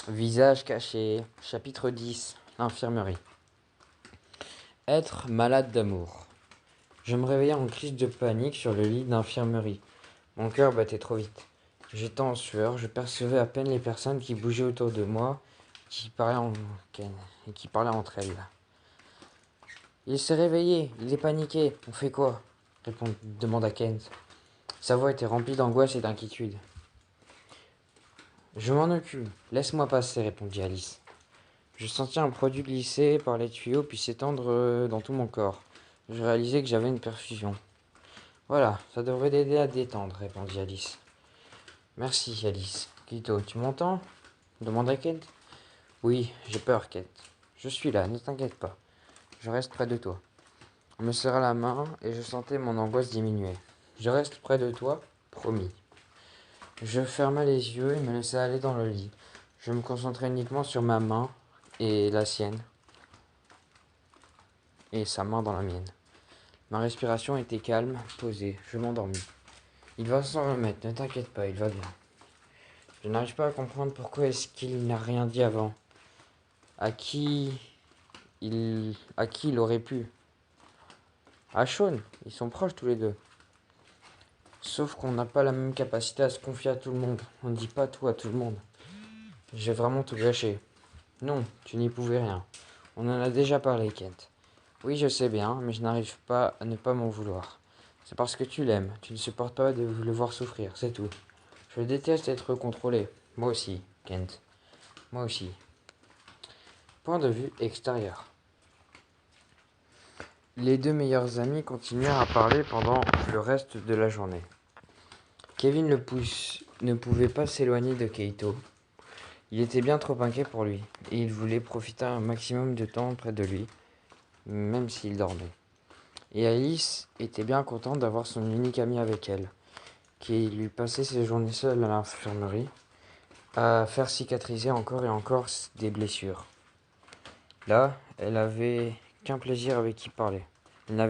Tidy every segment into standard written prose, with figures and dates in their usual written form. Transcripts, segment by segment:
Visage caché, chapitre 10, l'infirmerie. Être malade d'amour. Je me réveillais en crise de panique sur le lit d'infirmerie. Mon cœur battait trop vite. J'étais en sueur, je percevais à peine les personnes qui bougeaient autour de moi, qui parlaient entre elles. Il s'est réveillé, il est paniqué. On fait quoi demanda Kent. Sa voix était remplie d'angoisse et d'inquiétude. Je m'en occupe, laisse-moi passer, répondit Alice. Je sentis un produit glisser par les tuyaux puis s'étendre dans tout mon corps. Je réalisais que j'avais une perfusion. Voilà, ça devrait t'aider à te détendre, répondit Alice. Merci, Alice. Quito, tu m'entends demanda Kate. Oui, j'ai peur, Kate. Je suis là, ne t'inquiète pas. Je reste près de toi. On me serra la main et je sentais mon angoisse diminuer. Je reste près de toi, promis. Je fermai les yeux et me laissai aller dans le lit. Je me concentrais uniquement sur ma main et la sienne, et sa main dans la mienne. Ma respiration était calme, posée. Je m'endormis. Il va s'en remettre, ne t'inquiète pas, il va bien. Je n'arrive pas à comprendre pourquoi est-ce qu'il n'a rien dit avant. À qui il aurait pu. À Sean, ils sont proches tous les deux. Sauf qu'on n'a pas la même capacité à se confier à tout le monde. On ne dit pas tout à tout le monde. J'ai vraiment tout gâché. Non, tu n'y pouvais rien. On en a déjà parlé, Kent. Oui, je sais bien, mais je n'arrive pas à ne pas m'en vouloir. C'est parce que tu l'aimes. Tu ne supportes pas de le voir souffrir, c'est tout. Je déteste être contrôlé. Moi aussi, Kent. Moi aussi. Point de vue extérieur. Les deux meilleurs amis continuèrent à parler pendant le reste de la journée. Kevin ne pouvait pas s'éloigner de Keito. Il était bien trop inquiet pour lui, et il voulait profiter un maximum de temps près de lui, même s'il dormait. Et Alice était bien contente d'avoir son unique ami avec elle, qui lui passait ses journées seules à l'infirmerie, à faire cicatriser encore et encore des blessures. Là, elle avait qu'un plaisir avec qui parler. Elle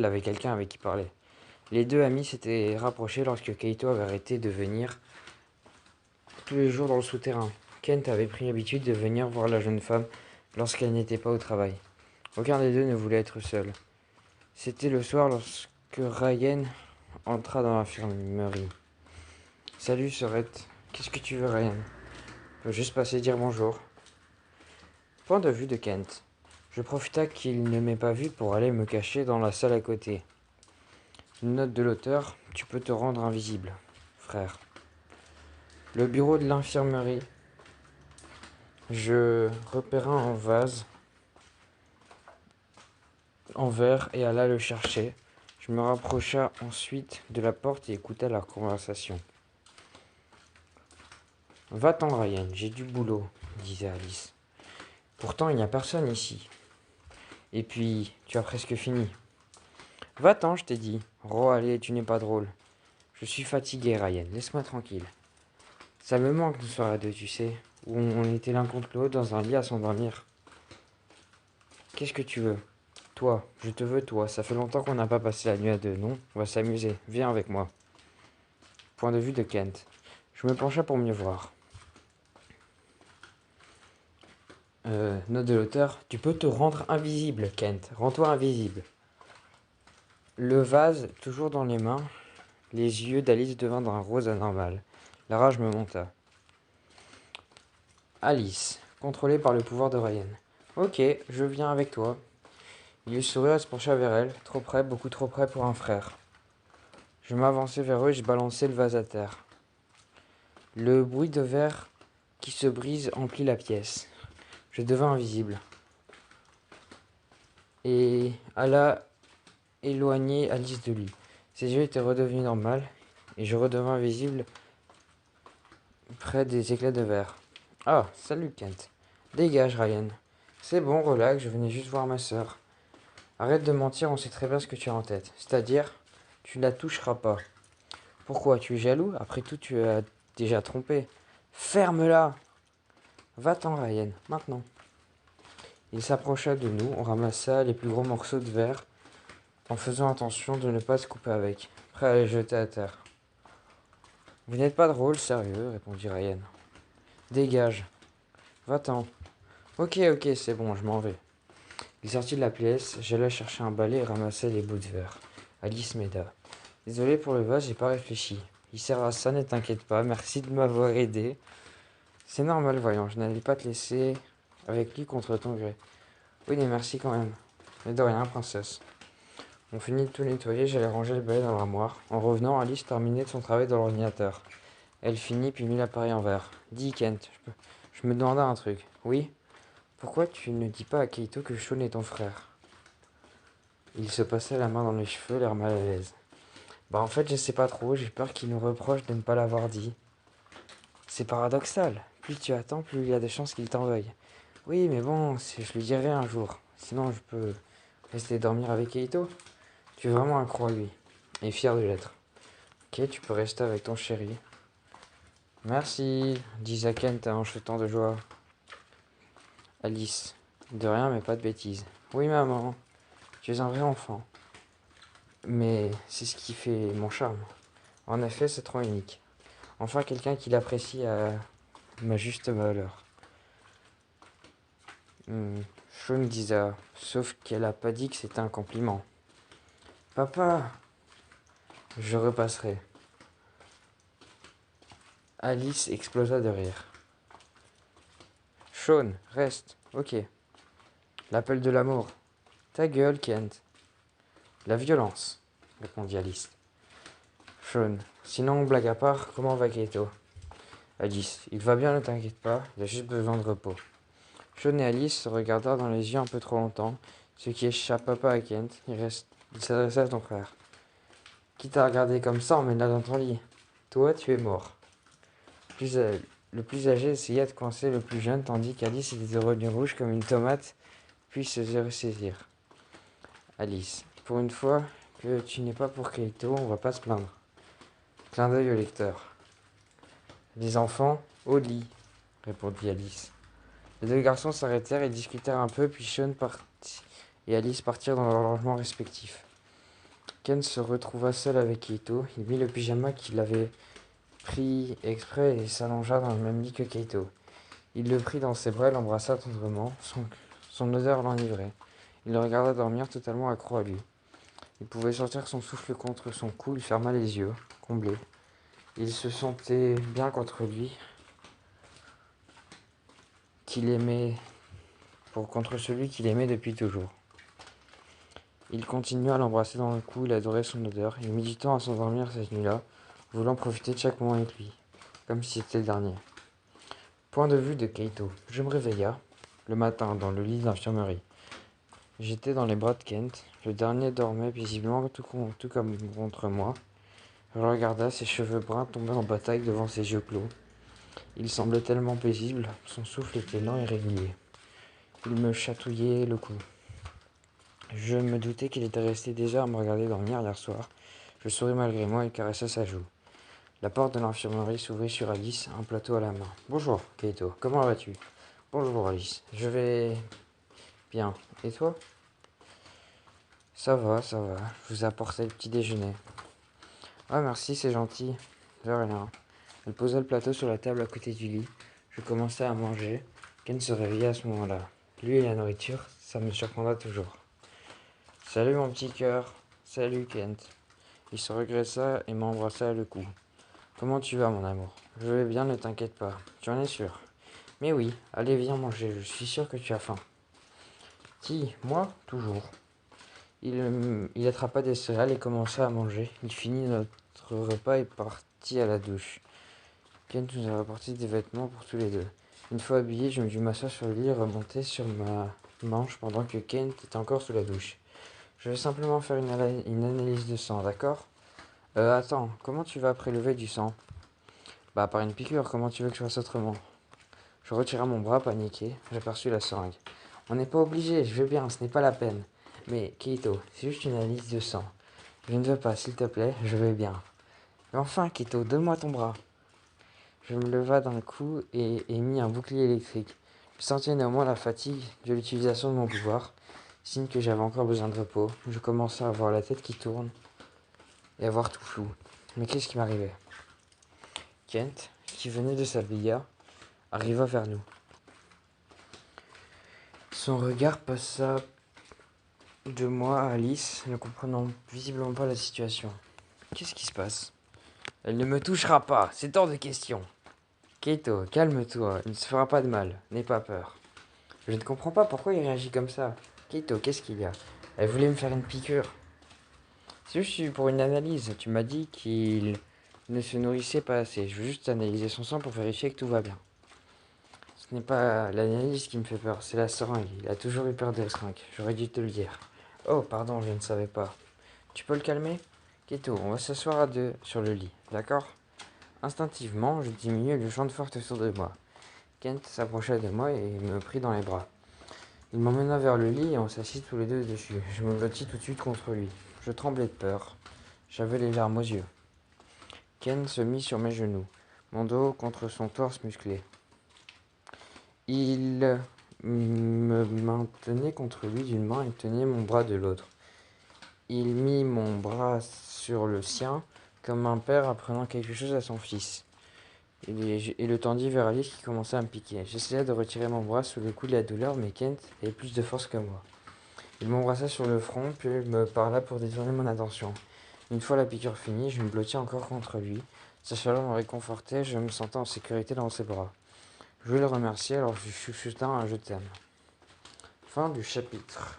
avait quelqu'un avec qui parler. Les deux amis s'étaient rapprochés lorsque Keito avait arrêté de venir tous les jours dans le souterrain. Kent avait pris l'habitude de venir voir la jeune femme lorsqu'elle n'était pas au travail. Aucun des deux ne voulait être seul. C'était le soir lorsque Ryan entra dans l'infirmerie. Salut, Sorette. Qu'est-ce que tu veux, Ryan? Je peux juste passer dire bonjour. Point de vue de Kent. Je profita qu'il ne m'ait pas vu pour aller me cacher dans la salle à côté. Une note de l'auteur, tu peux te rendre invisible, frère. Le bureau de l'infirmerie. Je repérai un vase en verre et alla le chercher. Je me rapprocha ensuite de la porte et écouta leur conversation. Va-t'en, Ryan, j'ai du boulot, disait Alice. Pourtant, il n'y a personne ici. Et puis, tu as presque fini. Va-t'en, je t'ai dit. Oh, allez, tu n'es pas drôle. Je suis fatigué, Ryan, laisse-moi tranquille. Ça me manque nos soirées à deux, tu sais, où on était l'un contre l'autre dans un lit à s'endormir. Qu'est-ce que tu veux? Toi, je te veux toi, ça fait longtemps qu'on n'a pas passé la nuit à deux, non? On va s'amuser, viens avec moi. Point de vue de Kent. Je me pencha pour mieux voir. Note de l'auteur, tu peux te rendre invisible, Kent. Rends-toi invisible. Le vase, toujours dans les mains, les yeux d'Alice devinrent d'un rose anormal. La rage me monta. Alice, contrôlée par le pouvoir de Ryan. Ok, je viens avec toi. Il lui sourit et se pencha vers elle, trop près, beaucoup trop près pour un frère. Je m'avançai vers eux et je balançai le vase à terre. Le bruit de verre qui se brise emplit la pièce. Je devins invisible. Et alla éloigner Alice de lui. Ses yeux étaient redevenus normaux et je redevins invisible près des éclats de verre. Ah, salut Kent. Dégage Ryan. C'est bon, relax, je venais juste voir ma sœur. Arrête de mentir, on sait très bien ce que tu as en tête. C'est-à-dire, tu ne la toucheras pas. Pourquoi? Tu es jaloux? Après tout, tu as déjà trompé. Ferme-la! Va-t'en Ryan, maintenant. Il s'approcha de nous, on ramassa les plus gros morceaux de verre en faisant attention de ne pas se couper avec, prêt à les jeter à terre. Vous n'êtes pas drôle, sérieux, répondit Ryan. Dégage. Va-t'en. Ok, c'est bon, je m'en vais. Il sortit de la pièce, j'allais chercher un balai et ramasser les bouts de verre. Alice m'aida. Désolé pour le vase, j'ai pas réfléchi. Il sert à ça, ne t'inquiète pas, merci de m'avoir aidé. C'est normal, voyons, je n'allais pas te laisser avec lui contre ton gré. Oui, mais merci quand même. Mais de rien, princesse. On finit de tout nettoyer, j'allais ranger le balai dans l'armoire. En revenant, Alice terminait son travail dans l'ordinateur. Elle finit puis mit l'appareil en verre. Dis, Kent, je me demandais un truc. Oui? Pourquoi tu ne dis pas à Keito que Sean est ton frère? Il se passait la main dans les cheveux, l'air mal à l'aise. Bah en fait, je sais pas trop, j'ai peur qu'il nous reproche de ne pas l'avoir dit. C'est paradoxal. Plus tu attends, plus il y a de chances qu'il t'en veuille. Oui, mais bon, je lui dirai un jour. Sinon, je peux rester dormir avec Keito. Tu es vraiment accro à lui. Et fier de l'être. Ok, tu peux rester avec ton chéri. Merci, dit Kent en chutant de joie. Alice. De rien, mais pas de bêtises. Oui, maman, tu es un vrai enfant. Mais c'est ce qui fait mon charme. En effet, c'est trop unique. Enfin, quelqu'un qui l'apprécie à ma juste valeur. Sean disait, sauf qu'elle a pas dit que c'était un compliment. Papa, je repasserai. Alice explosa de rire. Sean, reste. Ok. L'appel de l'amour. Ta gueule, Kent. La violence, répondit Alice. Sean, sinon, blague à part, comment va Keito? Alice, il va bien, ne t'inquiète pas, il a juste besoin de repos. Sean et Alice se regardèrent dans les yeux un peu trop longtemps, ce qui échappa pas à Kent. Il s'adressa à ton frère. Quitte à regarder comme ça, emmène-la dans ton lit. Toi, tu es mort. Le plus âgé essaya de coincer le plus jeune, tandis qu'Alice était devenue rouge comme une tomate, puis se ressaisir. Alice, pour une fois que tu n'es pas pour Keito, on va pas se plaindre. Clin d'œil au lecteur. Les enfants, au lit, répondit Alice. Les deux garçons s'arrêtèrent et discutèrent un peu, puis Sean et Alice partirent dans leurs logements respectifs. Ken se retrouva seul avec Keito. Il mit le pyjama qu'il avait pris exprès et s'allongea dans le même lit que Keito. Il le prit dans ses bras et l'embrassa tendrement. Son odeur l'enivrait. Il le regarda dormir totalement accro à lui. Il pouvait sentir son souffle contre son cou. Il ferma les yeux, comblé. Il se sentait bien contre lui, qu'il aimait, contre celui qu'il aimait depuis toujours. Il continua à l'embrasser dans le cou, il adorait son odeur. Il mit du temps à s'endormir cette nuit-là, voulant profiter de chaque moment avec lui, comme si c'était le dernier. Point de vue de Keito. Je me réveilla, le matin, dans le lit d'infirmerie. J'étais dans les bras de Kent. Le dernier dormait paisiblement, tout comme contre moi. Je le regarda, ses cheveux bruns tombaient en bataille devant ses yeux clos. Il semblait tellement paisible, son souffle était lent et régulier. Il me chatouillait le cou. Je me doutais qu'il était resté déjà à me regarder dormir hier soir. Je souris malgré moi et caressa sa joue. La porte de l'infirmerie s'ouvrit sur Alice, un plateau à la main. Bonjour, Keito. Comment vas-tu? Bonjour, Alice. Je vais bien. Et toi? Ça va, ça va. Je vous ai apporté le petit déjeuner. Ah, merci, c'est gentil. De rien. Elle posa le plateau sur la table à côté du lit. Je commençai à manger. Ken se réveilla à ce moment-là. Lui et la nourriture, ça me surprendra toujours. Salut mon petit cœur. Salut Kent. Il se regressa et m'embrassa le cou. Comment tu vas mon amour? Je vais bien, ne t'inquiète pas. Tu en es sûr? Mais oui, allez viens manger, je suis sûr que tu as faim. Qui? Moi? Toujours. Il attrapa des céréales et commença à manger. Il finit notre repas et partit à la douche. Kent nous a rapporté des vêtements pour tous les deux. Une fois habillé, je me dus m'asseoir sur le lit et remonter sur ma manche pendant que Kent était encore sous la douche. Je vais simplement faire une analyse de sang, d'accord? Attends, comment tu vas prélever du sang? Bah, par une piqûre, comment tu veux que je fasse autrement? Je retira mon bras, paniqué. J'aperçus la seringue. On n'est pas obligé, je vais bien, ce n'est pas la peine. Mais, Keito, c'est juste une analyse de sang. Je ne veux pas, s'il te plaît, je vais bien. Mais enfin, Keito, donne-moi ton bras. Je me leva d'un coup et mis un bouclier électrique. Je sentais néanmoins la fatigue de l'utilisation de mon pouvoir, signe que j'avais encore besoin de repos. Je commençais à avoir la tête qui tourne et à voir tout flou. Mais qu'est-ce qui m'arrivait? Kent, qui venait de s'habiller, arriva vers nous. Son regard passa de moi à Alice, ne comprenant visiblement pas la situation. Qu'est-ce qui se passe? Elle ne me touchera pas, c'est hors de question. Keito, calme-toi, il ne se fera pas de mal, n'aie pas peur. Je ne comprends pas pourquoi il réagit comme ça. Keito, qu'est-ce qu'il y a? Elle voulait me faire une piqûre. C'est juste pour une analyse. Tu m'as dit qu'il ne se nourrissait pas assez. Je veux juste analyser son sang pour vérifier que tout va bien. Ce n'est pas l'analyse qui me fait peur, c'est la seringue. Il a toujours eu peur des seringues. J'aurais dû te le dire. Oh, pardon, je ne savais pas. Tu peux le calmer? Keito, on va s'asseoir à deux sur le lit, d'accord? Instinctivement, je diminuai le champ de force autour de moi. Kent s'approcha de moi et me prit dans les bras. Il m'emmena vers le lit et on s'assit tous les deux dessus. Je me blottis tout de suite contre lui. Je tremblais de peur. J'avais les larmes aux yeux. Ken se mit sur mes genoux, mon dos contre son torse musclé. Il me maintenait contre lui d'une main et tenait mon bras de l'autre. Il mit mon bras sur le sien, comme un père apprenant quelque chose à son fils. Et le tendit vers Alice qui commençait à me piquer. J'essayais de retirer mon bras sous le coup de la douleur, mais Kent avait plus de force que moi. Il m'embrassa sur le front, puis me parla pour détourner mon attention. Une fois la piqûre finie, je me blottis encore contre lui. Sa chaleur me réconfortait, je me sentais en sécurité dans ses bras. Je voulais le remercier, alors je chuchota un je t'aime. Fin du chapitre.